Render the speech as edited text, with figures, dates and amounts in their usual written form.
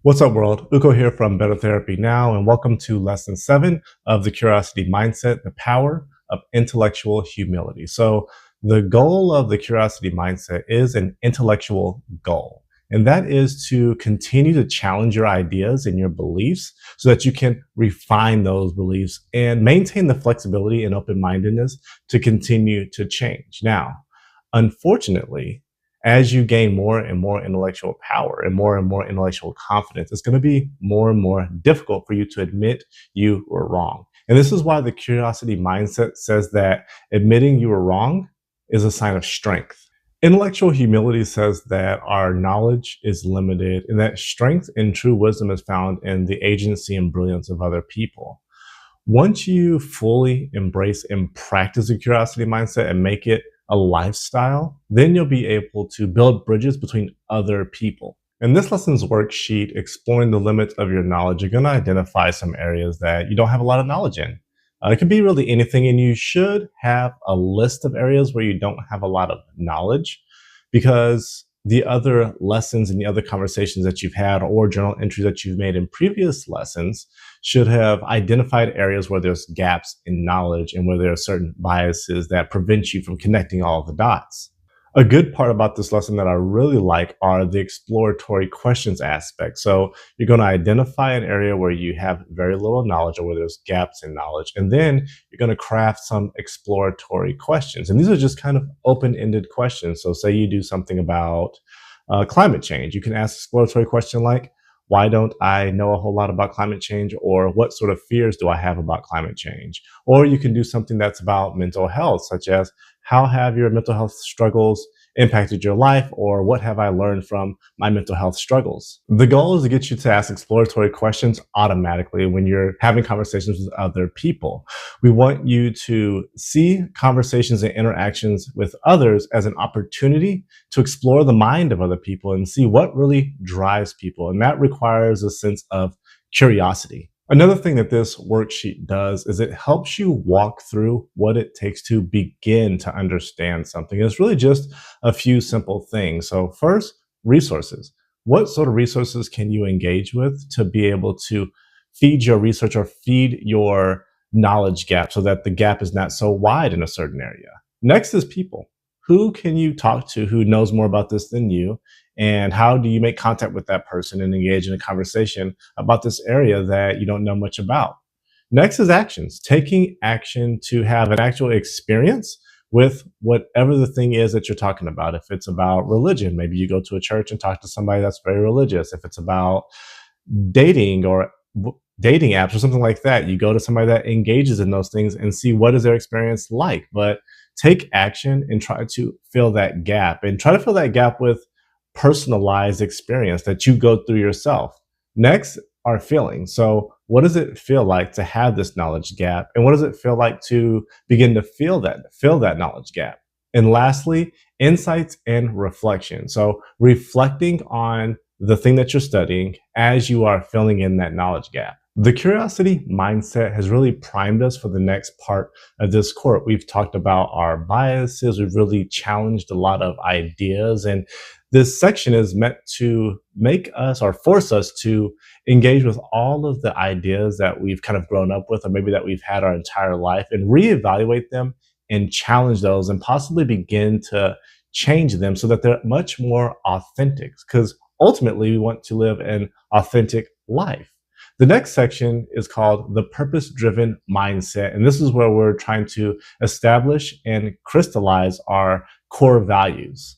What's up, world? Uko here from Better Therapy Now, and welcome to lesson 7 of the Curiosity Mindset, the power of intellectual humility. So, the goal of the Curiosity Mindset is an intellectual goal, and that is to continue to challenge your ideas and your beliefs so that you can refine those beliefs and maintain the flexibility and open mindedness to continue to change. Now, unfortunately, as you gain more and more intellectual power and more intellectual confidence, it's going to be more and more difficult for you to admit you were wrong. And this is why the curiosity mindset says that admitting you were wrong is a sign of strength. Intellectual humility says that our knowledge is limited and that strength and true wisdom is found in the agency and brilliance of other people. Once you fully embrace and practice the curiosity mindset and make it a lifestyle, then you'll be able to build bridges between other people. In this lesson's worksheet, exploring the limits of your knowledge, you're going to identify some areas that you don't have a lot of knowledge in. It could be really anything, and you should have a list of areas where you don't have a lot of knowledge, because the other lessons and the other conversations that you've had or journal entries that you've made in previous lessons should have identified areas where there's gaps in knowledge and where there are certain biases that prevent you from connecting all of the dots. A good part about this lesson that I really like are the exploratory questions aspect. So you're going to identify an area where you have very little knowledge or where there's gaps in knowledge, and then you're going to craft some exploratory questions. And these are just kind of open-ended questions. So say you do something about climate change. You can ask an exploratory question like, why don't I know a whole lot about climate change? Or what sort of fears do I have about climate change? Or you can do something that's about mental health, such as, how have your mental health struggles impacted your life, or what have I learned from my mental health struggles? The goal is to get you to ask exploratory questions automatically when you're having conversations with other people. We want you to see conversations and interactions with others as an opportunity to explore the mind of other people and see what really drives people. And that requires a sense of curiosity. Another thing that this worksheet does is it helps you walk through what it takes to begin to understand something. It's really just a few simple things. So first, resources. What sort of resources can you engage with to be able to feed your research or feed your knowledge gap so that the gap is not so wide in a certain area? Next is people. Who can you talk to who knows more about this than you? And how do you make contact with that person and engage in a conversation about this area that you don't know much about? Next is actions, taking action to have an actual experience with whatever the thing is that you're talking about. If it's about religion, maybe you go to a church and talk to somebody that's very religious. If it's about dating or dating apps or something like that, you go to somebody that engages in those things and see what is their experience like. But take action and try to fill that gap, and try to fill that gap with personalized experience that you go through yourself. Next are feelings. So what does it feel like to have this knowledge gap? And what does it feel like to begin to fill that knowledge gap? And lastly, insights and reflection. So reflecting on the thing that you're studying as you are filling in that knowledge gap. The curiosity mindset has really primed us for the next part of this course. We've talked about our biases. We've really challenged a lot of ideas. And this section is meant to make us or force us to engage with all of the ideas that we've kind of grown up with, or maybe that we've had our entire life, and reevaluate them and challenge those and possibly begin to change them so that they're much more authentic. Because ultimately, we want to live an authentic life. The next section is called the purpose-driven mindset. And this is where we're trying to establish and crystallize our core values.